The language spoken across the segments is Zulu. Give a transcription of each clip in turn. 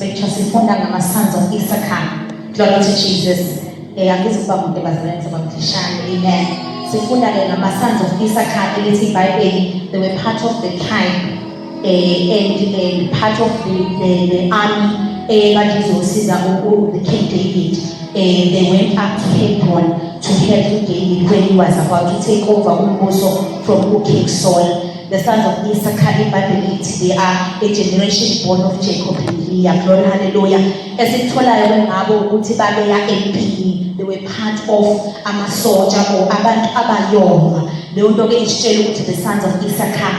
scripture sifunda ngama-sons of Issachar. Glory to Jesus. Angizukuba umuntu ebazalwane sabamfishane. Amen. Sifunda-ke ngama-sons of Issachar elithi iBhayibheli, they were part of the tribe and part of the army the King David. They went up to Hebron to help David when he was about to take over also from King Saul. The sons of Issachar in Bible, they are a generation born of Jacob and Leah. Glory, hallelujah. As it told MP, they were part of a soldier or abayong. They were talking to the sons of Issachar.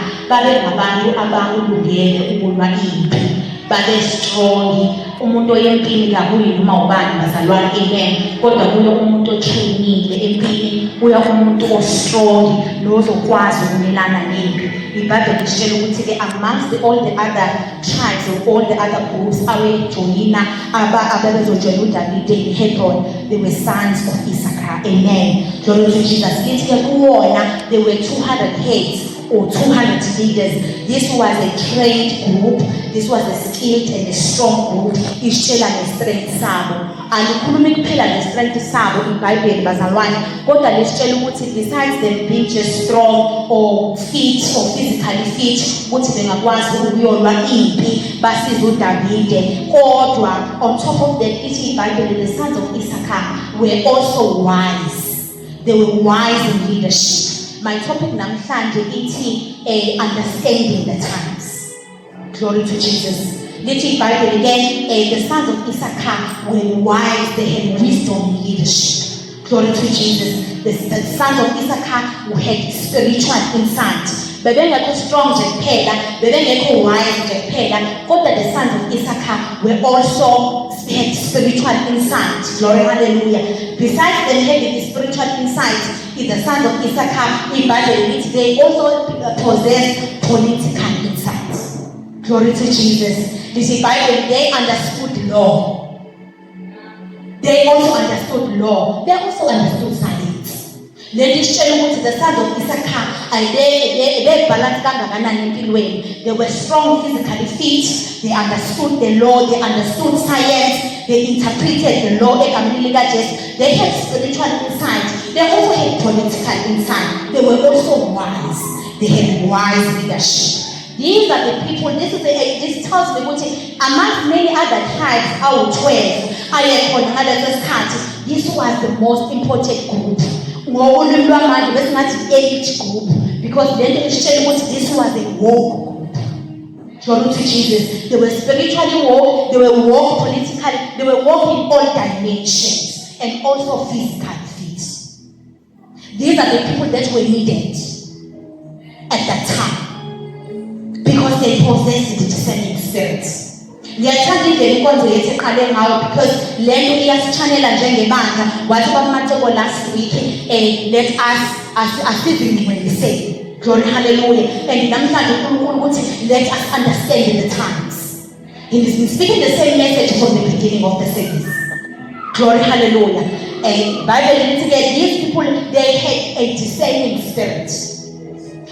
But they're strong. Umuntu yempini kabuyi noma ubani bazalwane, amen. Kodwa kuyo umuntu oqinile empini, kuya umuntu ostrong nozokwazi ukumelana nempi. iBhayibheli litshela ukuthi ke amongst all the other tribes or all the other groups abejoyina ababezojoyina uDavid in Hebron, they were sons of Issachar, amen. Glory to Jesus. Lithi ke kuwona there were 200 heads or 200 leaders. This was a trained group. This was a skilled and a strong group. Ishela ngestrength sabo. Alikhulumi kuphela ngestrength sabo iBhayibheli bazalwane, kodwa lisitshela ukuthi besides them being just strong or fit or physically fit, ukuthi bengakwazi ukuyolwa impi basiza uDavide. Kodwa on top of that, iBhayibheli, the sons of Issachar were also wise. They were wise in leadership. My topic namhlanje ithi understanding the times. Glory to Jesus. Lithi iBhayibheli again, the sons of Issachar were wise, they had wisdom in leadership. Glory to Jesus. The sons of Issachar who had spiritual insight. Bebengekho strong nje kuphela, bebengekho wise nje kuphela, kodwa the sons of Issachar were also had spiritual insight. Glory, hallelujah. Besides them having the spiritual insight, in the sons of Issachar, iBhayibheli, they also possess political insights. Glory to Jesus. This iBhayibheli, they understood law. They also understood law. They also understood science. Ladies, the sons of Issachar, they balanced kangakanani empilweni. They were strong, physically fit. They understood the law. They understood science. They interpreted the law. They had spiritual insight. They also had political insight. They were also wise. They had wise leadership. These are the people. This tells me what amongst many other tribes, our 12, this was the most important group. Age group, because then this was a war group. Glory to Jesus. They were spiritually woke, they were woke politically, they were woke in all dimensions and also physically fit. These are the people that were needed at that time because they possessed the discerning spirits. Ngiyathandile inkonzo yethu eqale ngayo because lento iyasichanela njengebandla wathi bamateko last week let us asizingcwelise. Glory, hallelujah. And namhlanje uNkulunkulu ukuthi let us understand the times. He has been speaking the same message from the beginning of the service. Glory, hallelujah. And Bible these people, they had a discerning spirit.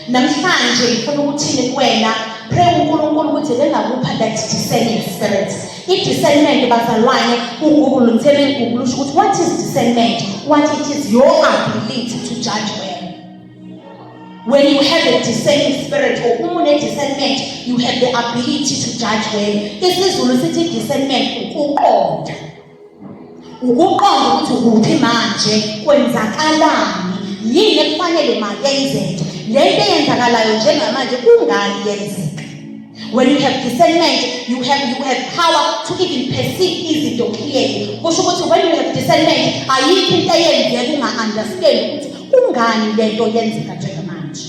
Namhlanje ngifuna ukuthini kuwena, pray uNkulunkulu ukuthi bengakupha that discerning spirit. I-discernment bazalwane, uGoogle ngithele uGoogle ukuthi what is discernment? What it is your ability to judge well. When you have a discerning spirit or discernment, you have the ability to judge well. IsiZulu sithi discernment ukuqonda. Ukuqonda ukuthi kuphi manje kwenzakalani, yini ekufanele mayenzeke. Lento eyenzakalayo njengamanje kungani yenzeka. When you have discernment, you have power to even perceive izinto clearly. Kusho ukuthi when you have discernment, ayikho into eyenzeka unga-understand ukuthi kungani lento yenzeka njengamanje.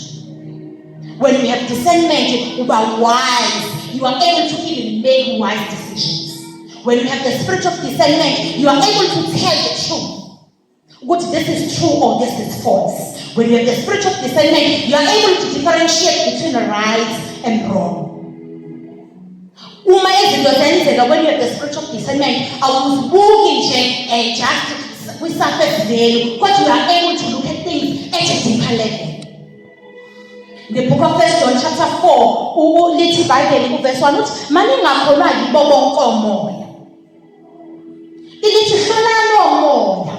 When you have discernment, you are wise. You are able to even make wise decisions. When you have the spirit of discernment, you are able to tell the truth. What this is true or this is false. When you have the spirit of discernment, you are able to differentiate between right and wrong. When you have the spirit of discernment, I was walking just with surface value, but you are able to look at things at a deeper level. The book of 1 John chapter 4, lithi iBhayibheli verse 1 uthi maningakholwa yibo bonke omoya. Ilithi hlolani omoya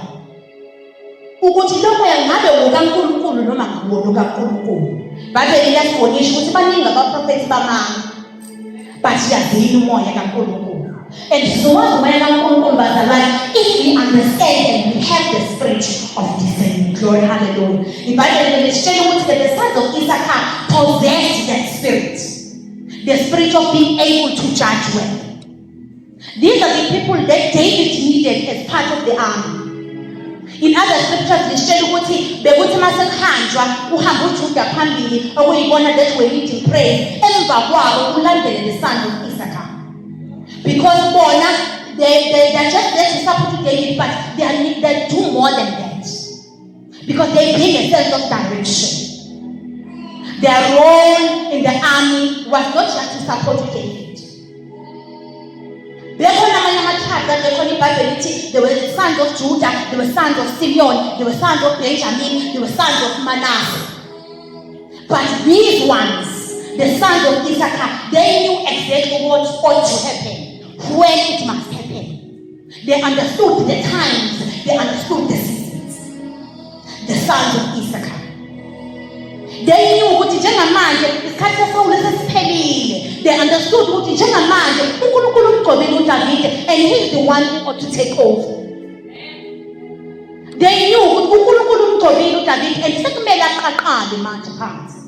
ukuthi lo moya ngabe ngokaNkulunkulu noma ngawona kaNkulunkulu. iBhayibheli liyasibonisha ukuthi baningi abaprofeti bamanga but yazini umoya kaNkulunkulu. And so if we understand and we have the spirit of discernment, glory, hallelujah. The Bible is telling us that the sons of Issachar possessed that spirit, the spirit of being able to judge well. These are the people that David needed as part of the army. In other scriptures, they tell us bekuthi masekhanjwa uhamba uJuda phambili okuyibona that we're leading praise emva kwabo kulandele the sons of Issachar. Because they're just there to support David, but they do more than that. Because they bring a sense of direction. Their role in the army was not just to support David. There were the sons of Judah, there were sons of Simeon, there were sons of Benjamin, there were sons of Manasseh. But these ones, the sons of Issachar, they knew exactly what ought to happen, when it must happen. They understood the times, they understood the seasons. The sons of Issachar. They knew ukuthi njengamanje isikhathi saSawule sesiphelile. They understood ukuthi njengamanje uNkulunkulu umgcobile uDavide and he's the one who ought to take over. They knew ukuthi uNkulunkulu umgcobile uDavide and sekumele aqaqale manje phansi.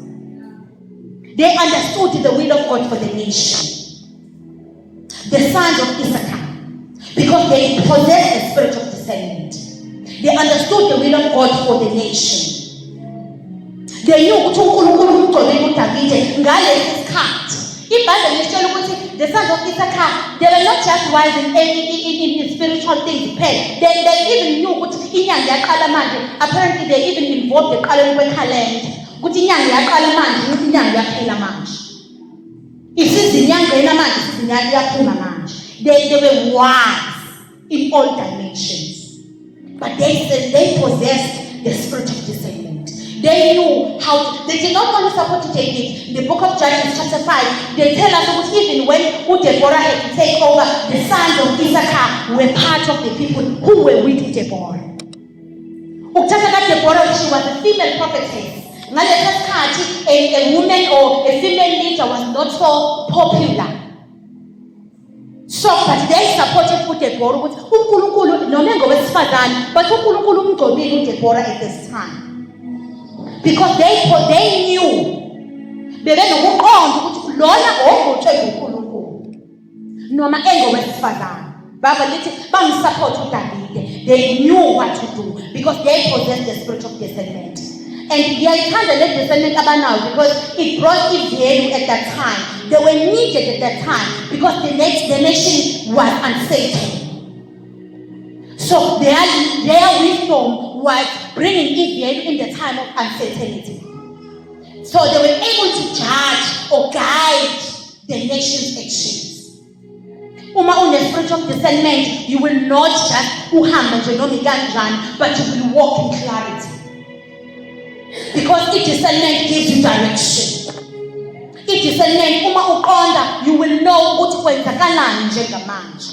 They understood the will of God for the nation. The sons of Issachar, because they possessed the spirit of discernment. They understood the will of God for the nation. They knew ukuthi uNkulunkulu umgcobile uDavide ngalesi sikhathi. IBhayibheli litshela ukuthi the sons of Issachar, they were not just wise in spiritual things. They even knew ukuthi inyanga yaqala manje. Apparently they even involved eqaleni kwekhalenda. Ukuthi inyanga yaqala manje, ukuthi inyanga yaphela manje. Isizinyanga namanje, isizinyanga yaphuma manje. They were wise in all dimensions. But they possessed the spirit of discernment. They knew how, they did not only support David. In the book of Judges chapter 5, they tell us that even when Deborah had to take over, the sons of Issachar were part of the people who were with Deborah. Deborah, she was a female prophetess. A woman or a female leader was not so popular. So, but they supported Deborah with uNkulunkulu noma ngowesifazane, but uNkulunkulu umgcobile uDeborah at this time. Because they knew bebenokuqonda ukuthi lona ogotshwe nguNkulunkulu noma engowesifazane. Baba lithi bangisupport uDavide. They knew what to do because they possessed the spirit of discernment. And they kind of let discernment abanayo because it brought value at that time. They were needed at that time because the nation was unsettled. So their wisdom was bringing value in the time of uncertainty. So they were able to judge or guide the nation's actions. Uma une spirit of discernment, you will not just uhamba nje noma ikanjani, but you will walk in clarity. Because discernment gives you direction. Discernment, uma uqonda, you will know ukuthi kwenzakalani njengamanje.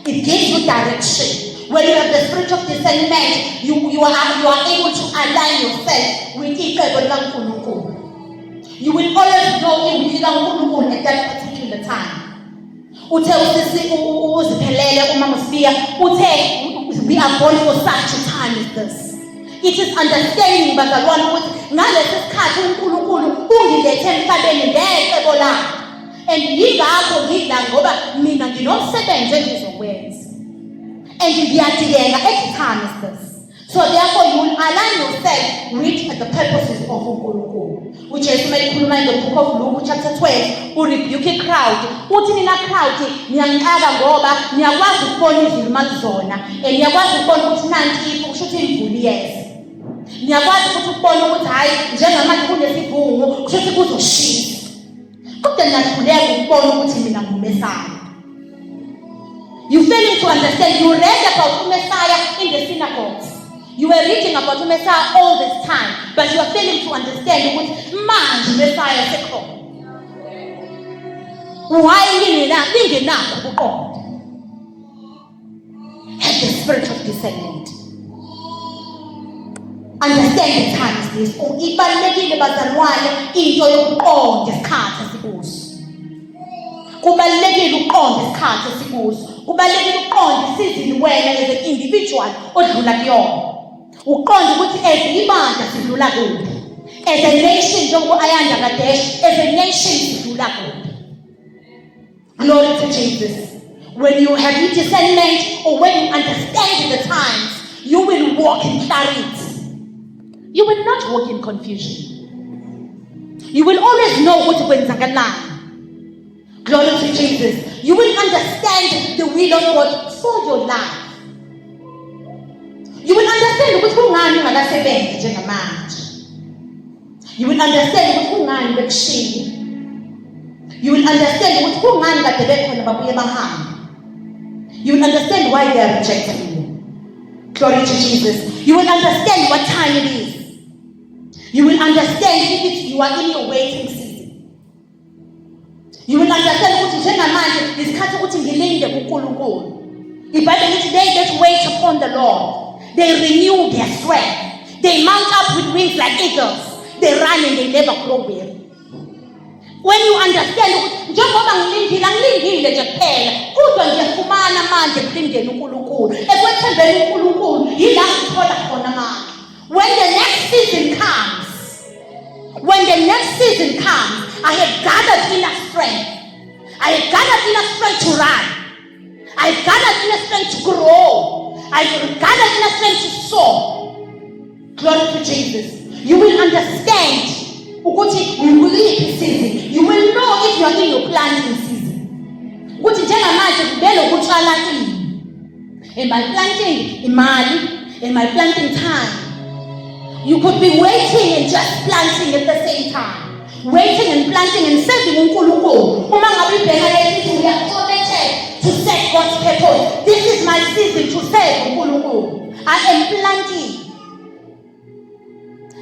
It gives you direction. When you have the spirit of discernment, you are able to align yourself with icebo likaNkulunkulu. You will always know likaNkulunkulu at that particular time. Uthe usisi uziphelele uma usibiya, uthe we are born for such a time as this. It is understanding bazalwane ukuthi ngalesi sikhathi uNkulunkulu ungilethe emhlabeni ngecebo lakhe. And yingakho ngidla ngoba mina nginomsebenzi engizowenza. And ngiyadileka at the time as this. So therefore you will align yourself with the purposes of uNkulunkulu. Which is mayikhuluma in the book of Luke chapter 12, urebuke a crowd. Uthi nina crowd niyangixaka ngoba niyakwazi ukubona izulu malizona. And niyakwazi ukubona ukuthi nanti ifu kusho ukuthi imvula iyeza. Niyakwazi ukuthi ukubona ukuthi hayi njengamanje kunesibungu kusho ukuthi kuzoshisa. Kodwa niyahluleka ukubona ukuthi mina nguMesaya. You failing to understand. You read about Messiah in the synagogues. You were reading about the Messiah all this time, but you are failing to understand what man Messiah is called. Why you thinking now? Have the spirit of discernment. Understand the times this. Ibalulekile bazalwane into yokuqonda isikhathi esikuso. Kubalulekile ukuqonda isikhathi esikuso. Kubalulekile ukuqonda isizini wena as an individual odlula kuyona. Uqonda ukuthi as ibandla sidlula kuphi. As a nation njengoba Ayanda Kadesh, as a nation sidlula kuphi. Glory to Jesus. When you have discernment or when you understand the times, you will walk in clarity. You will not walk in confusion. You will always know what when Zangalan. Glory to Jesus. You will understand the will of God for your life. You will understand what ungani ungasebenzi njengamanje. You will understand what ungani bekushiya. You will understand what ungani kade bekhona babuye bahamba. You will understand why they are rejecting you. Glory to Jesus. You will understand what time it is. You will understand if you are in your waiting season. You will understand ukuthi njengamanje isikhathi ukuthi ngilinde kuNkulunkulu. IBhayibheli lithi they that wait upon the Lord, they renew their strength. They mount up with wings like eagles. They run and they never grow weary. When you understand ukuthi njengoba ngilindile nje kuphela, kodwa ngiyafumana manje kulindeni uNkulunkulu. Ekwethembeni uNkulunkulu yila ngithola khona manje. When the next season comes, I have gathered enough strength. I have gathered enough strength to run. I have gathered enough strength to grow. I have gathered enough strength to soar. Glory to Jesus. You will understand. You will live in season. You will know if you are in your planting season. Am I planting imali? Am I planting time? You could be waiting and just planting at the same time. Waiting and planting and serving uNkulunkulu. Uma ngabe ibheka lesithi we are committed to set God's purpose. This is my season to serve uNkulunkulu. I am planting.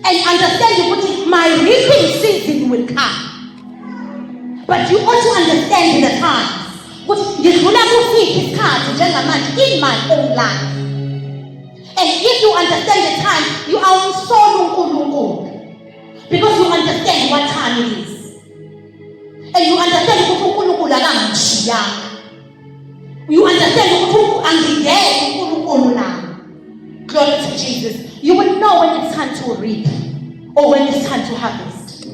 And understand ukuthi my reaping season will come. But you ought to understand the times. Ukuthi ngidlula kusiphi isikhathi njengamanje in my own life. And if you understand the time, you are on solo uNkulunkulu. Because you understand what time it is. And you understand ukuthi uNkulunkulu akangishiyanga. You understand ukuthi angingeke uNkulunkulu nami. Glory to Jesus. You will know when it's time to reap or when it's time to harvest.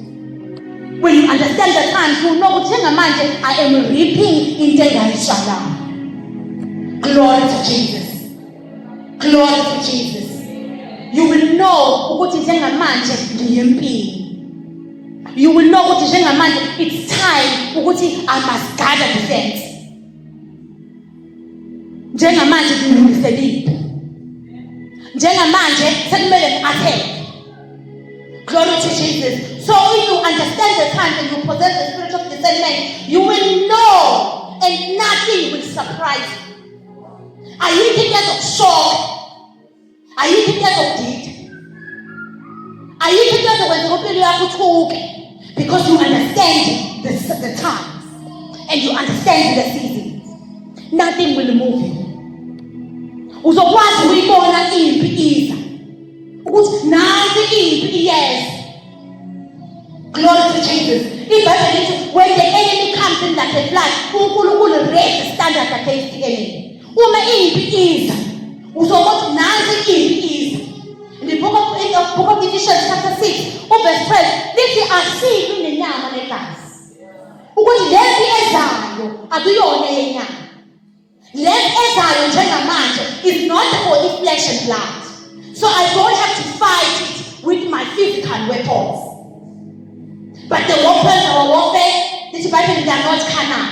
When you understand the times, you will know ukuthi njengamanje I am reaping into engayishalanga. Glory to Jesus. Glory to Jesus. You will know ukuthi njengamanje ngiyempini. You will know ukuthi njengamanje it's time ukuthi I must gather the saints. Njengamanje ngilungiselile. Njengamanje sekumele ngi-attack. Glory to Jesus. So if you understand the time and you possess the spirit of discernment, you will know and nothing will surprise you. Ayikho into ezokushoka. Ayikho into ezokudida. Ayikho into ezokwenza impilo yakho uthuke. Because you understand the times and you understand the seasons. Nothing will move you. Uzokwazi ukuyibona impi iza. Ukuthi nansi impi iyeza. Glory to Jesus. IBhayibheli lithi when the enemy comes in like a flood, uNkulunkulu raise the standard against the enemy. Uma impi iza, uzokwazi nansi impi iza. In the book of Ephesians chapter 6, verse 12, lithi asibi nenyama negazi. Ukuthi lesi ezayo akuyona yenyama. Lesi ezayo njengamanje is not for the flesh and blood. So I don't have to fight it with my physical weapons. But the weapons of our warfare, this Bible, they are not carnal.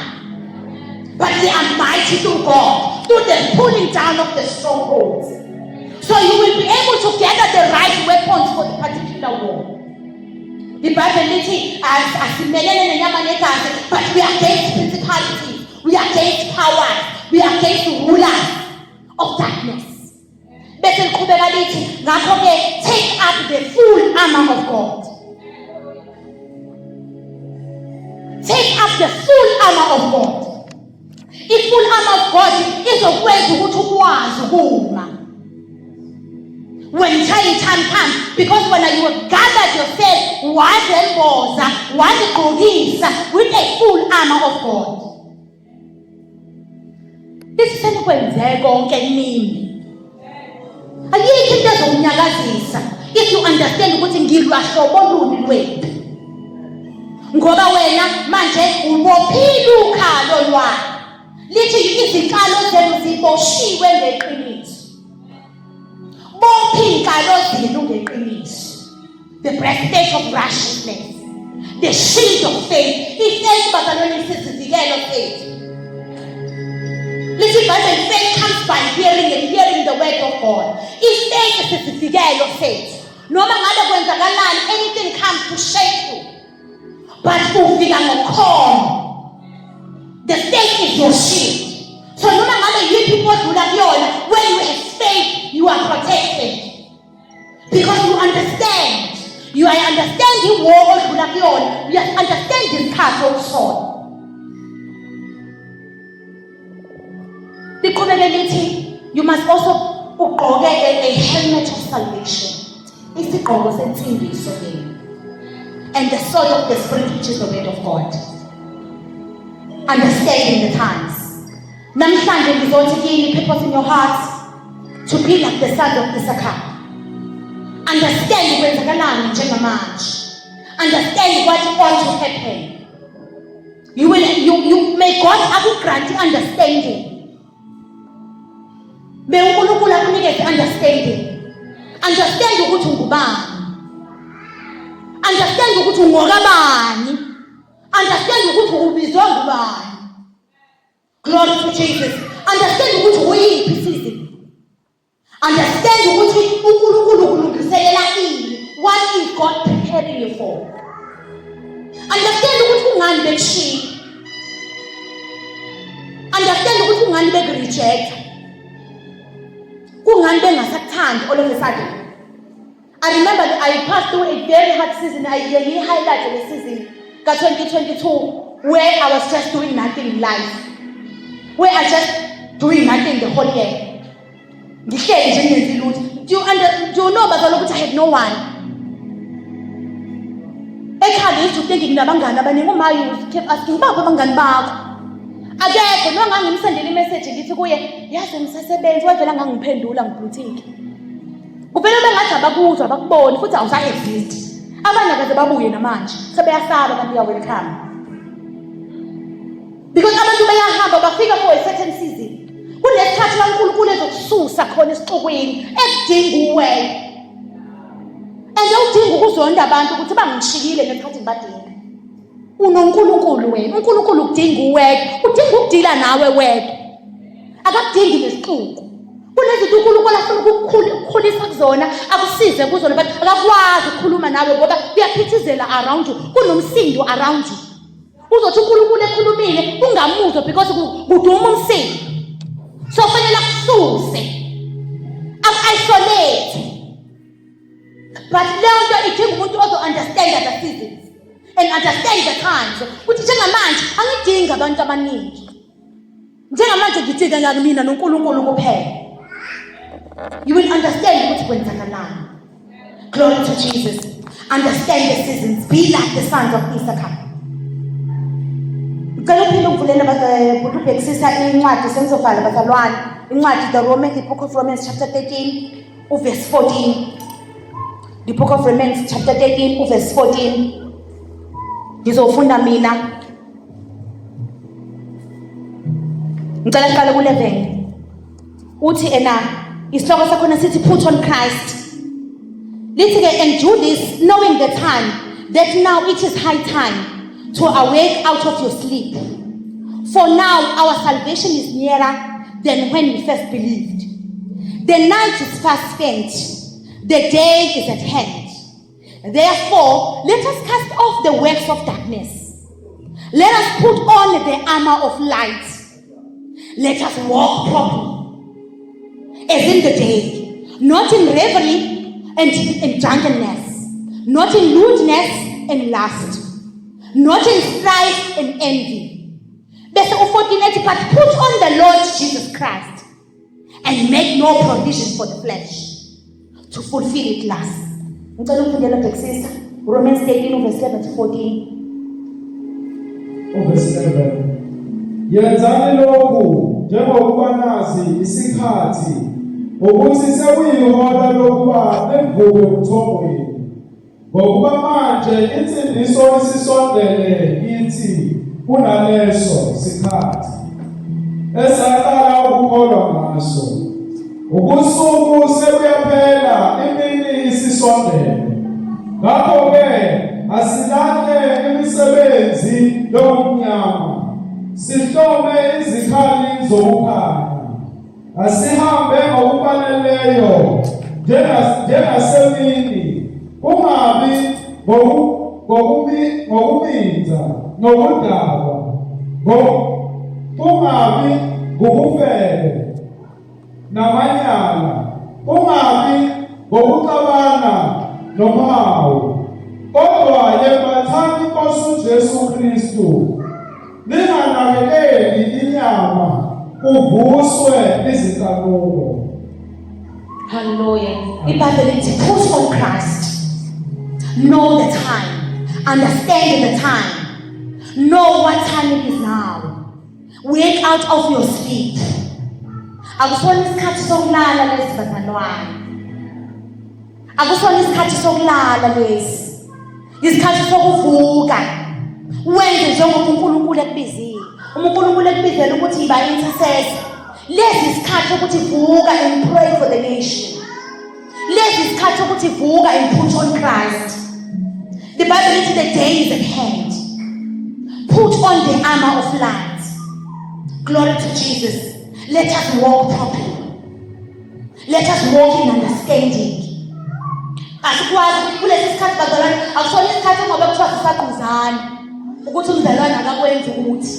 But they are mighty through God, through the pulling down of the strongholds. So you will be able to gather the right weapons for the particular war. The Bible lithi asimelele nenyama negazi, but we are against principalities, we are against powers, we are against rulers of darkness. Bese liqhubeka lithi ngakho-ke take up the full armor of God. Take up the full armor of God. I-full armor of God izokwenza ukuthi ukwazi ukuma when time comes, because when you have gathered yourself wazemboza wazigqokisa with a full armor of God. Lisenikwenze konke kimi. Ayikho into ezokunyakazisa if you understand ukuthi ngilwa hlobo luni lwethu. Ngoba wena manje ubophile ukhalo lwakho. Lithi izikalo zenu ziboshiwe ngeqiniso. Bophi inkalo zenu ngeqiniso. The breastplate of righteousness, the shield of faith. Ifaith bazalwane isivikelo sethu. Lithi Bible, faith comes by hearing and hearing the word of God. Ifaith isivikelo sethu. Noma ngabe kwenzakalani, anything comes to shake you. But ufika ngokhono. The faith is your shield. So no matter you people do that, when you have faith, you are protected. Because you understand. You are understanding war or you understand this cattle sword. The community, you must also get a helmet of salvation. It's the goal and the sword of the Spirit, which is the word of God. Understanding the times. Namhlanje ngizothi kini, purpose in your heart to be like the son of Issachar. Understand kwenzakalani njengamanje. Understand what ought to happen. You may God grant understanding. May uNkulunkulu akunikeze understanding. Understand ukuthi ungubani. Understand ukuthi ungokabani. Understand ukuthi ubizwe ngubani. Glory to Jesus. Understand ukuthi uyiphi season. Understand ukuthi uNkulunkulu ukulungiselela ini. What is God preparing you for? Understand ukuthi ungani bekushiya. Understand ukuthi ungani bekureject. Kungani bengasakuthandi all of a sudden. I remember that I passed through a very hard season. I highlighted the season, 2022, where I was just doing nothing in life. Where I just doing nothing the whole year. Do you know about the I had no one? I used to think you kept asking akekho noma ngimsendele imessage ngithi kuye yazi umsebenzi wavela ngangiphendula ngiboutique uvela bengathi abakuzwa abakuboni futhi awusa exist abanye akaze babuye namanje sebeyasaba kanti welcome because abantu bayahamba bafika for a certain season kunesikhathi la uNkulunkulu ezokususa khona esixokweni ekudinga uwe and udinga ukuzonda abantu ukuthi bangishikile ngesikhathi ngibadinga uNkulunkulu wena uNkulunkulu ukudinga uwedwa udinga ukudila nawe wedwa akakudingi lesixuku kunezinto uNkulunkulu afuna ukukhulisa kuzona akusize kuzona but akakwazi ukukhuluma nawe ngoba kuyaphithizela around you kunomsindo around you uzothi uNkulunkulu ekhulumile ungamuzwa because kuduma umsindo so fanele akususe isolate but lento idinga umuntu ozo-understand the seasons and understand the times ukuthi njengamanje angidingi abantu abaningi njengamanje ngidinga mina noNkulunkulu kuphela. You will understand ukuthi kwenzakalani. Glory to Jesus. Understand the seasons. Be like the sons of Issachar. Ngicela phela uvulela bakubhekisisa incwadi sengizovala bazalwane incwadi the book of Romans chapter 13 verse 14. The book of Romans chapter 13 verse 14. Ngizofunda mina ngicela siqale ku11 uthi isihloko sakhona sithi put on Christ. Lithi ke and do this knowing the time that now it is high time to awake out of your sleep, for now our salvation is nearer than when we first believed. The night is fast spent, the day is at hand. Therefore, let us cast off the works of darkness. Let us put on the armor of light. Let us walk properly, as in the day, not in revelry and drunkenness, not in lewdness and lust, not in strife and envy. Bese u-14 but put on the Lord Jesus Christ and make no provision for the flesh to fulfill it last. Ngicela ukufundela bhekisisa Romans 13 verse 11 to 14. Verse 11. Yenzani lokhu njengokuba nazi isikhathi ukuthi sekuyihora lokuba nivuke ubuthongweni. Ngokuba manje insindiso isisondele kithi kunaleso sikhathi esaqala ukukholwa ngaso. Ubusuku sebuyaphela, imini isisondele. Ngakho-ke asilande imisebenzi yobumnyama, sihlome izikhali zokukhanya, asihambe ngokufaneleyo njengasemini, kungabi ngokuminza nokudakwa, kungabi ngokufebe namanyala, kungabi ngokuxabana nomhawu, kodwa yembathani inkosi uJesu Kristu, ninganakekeli inyama, kuvuswe izinkanuko. Hallelujah. IBhayibheli lithi put on Christ. Know the time. Understand the time. Know what time it is now. Wake out of your sleep. Akusona isikhathi sokulala lesi bazalwane. Akusona isikhathi sokulala lesi. Isikhathi sokuvuka. Wenze njengoba uNkulunkulu ekubizile. uNkulunkulu ekubizele ukuthi yiba intercessor. Lesi isikhathi ukuthi vuka and pray for the nation. Lesi isikhathi ukuthi vuka and put on Christ. The Bible says the day is at hand. Put on the armor of light. Glory to Jesus. Let us walk properly. Let us walk in understanding. Asikwazi kulesi sikhathi bazalwane akusona isikhathi ngoba kuthiwa sisaquzana ukuthi umzalwane akakwenzi ukuthi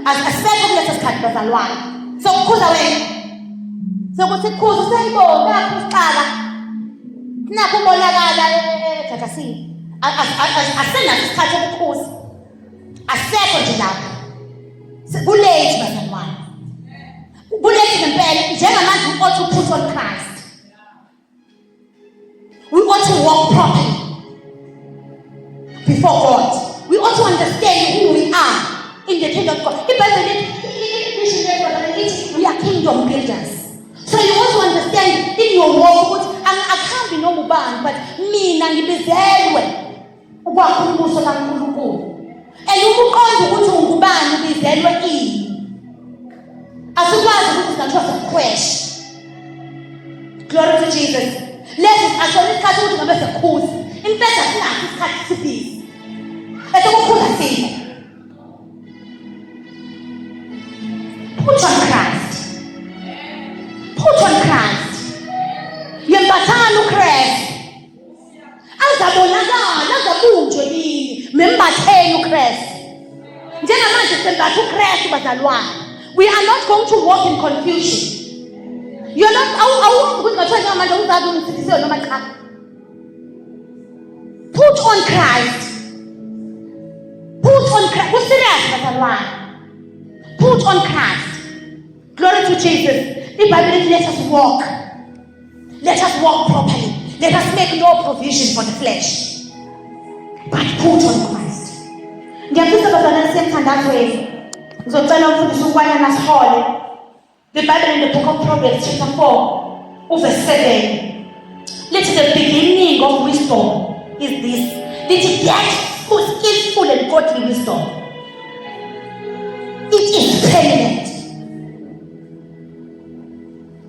asekho kulesi sikhathi bazalwane sokukhuza wena sokuthi kukhuza usayibona lapho usiqala nakho ubonakala egagasini asenaso isikhathi sokukhuza asekho nje lapho kulate bazalwane kulate ngempela njengamanje uthi put on Christ. We ought to walk properly before God. We ought to understand who we are in the kingdom of God. We are kingdom builders. So you ought to understand in your walk, I can't be no muban, but me nangibizelwe ukwakha umbuso kaNkulunkulu. And ukuqonda ukuthi ungubani ubizelwe ini. Asikwazi ukuthi singathola crash. Glory to Jesus. Lesi asona isikhathi ukuthi ngabe sekhuza. Impela sinathi isikhathi sibhizi. Bese ukukhuza sini. Put on Christ. Put on Christ. Yembathana uChrist. Azabonakala, azabunjwe yini. Membatheni uChrist. Njengamanje sembatha uChrist bazalwane. We are not going to walk in confusion. You're not put on Christ. Put on Christ. What's serious, bazalwane? Put on Christ. Glory to Jesus. The Bible says, let us walk. Let us walk properly. Let us make no provision for the flesh, but put on Christ. Ngiyafisa bazalwane semthandazo wethu. Ngizocela umfundisi ukwana nasihole. The Bible in the book of Proverbs chapter 4 verse 7. Let the beginning of wisdom is this. Let it get skillful and godly wisdom. It is permanent.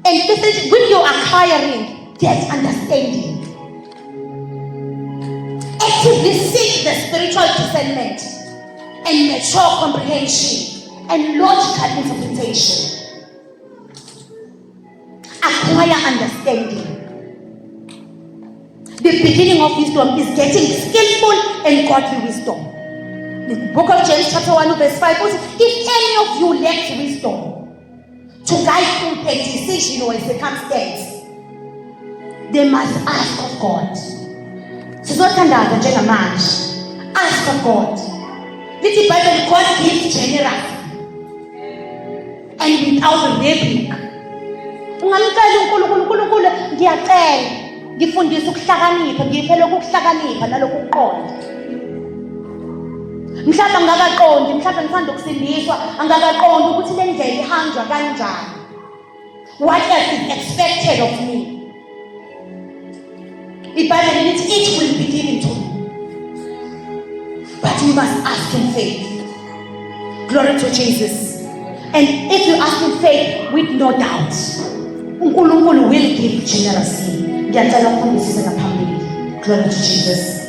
And this is when you are acquiring, get understanding. Actively seek the spiritual discernment and mature comprehension and logical interpretation. Acquire understanding. The beginning of wisdom is getting skillful and godly wisdom. The book of James chapter 1 verse 5 says, if any of you lacks wisdom to guide through a decision or a circumstance, they must ask of God. Sizothandaza njengamanje. Ask of God. Lithi iBhayibheli, God gives generously and without rebuke. Ungamcela uNkulunkulu, ngiyacela ngifundise ukuhlakanipha, ngiphe lokuhlakanipha nalokhu ukuqonda. Mhlawumbe angakaqondi, mhlawumbe ngithanda ukusindiswa, angakaqondi ukuthi le ndlela ihanjwa kanjani. What else is expected of me? iBhayibheli lithi each will be given to you, but you must ask in faith. Glory to Jesus. And if you ask in faith with no doubt, uNkulunkulu will give generously. Ngiyacela ufundisise ngaphambili. Glory to Jesus.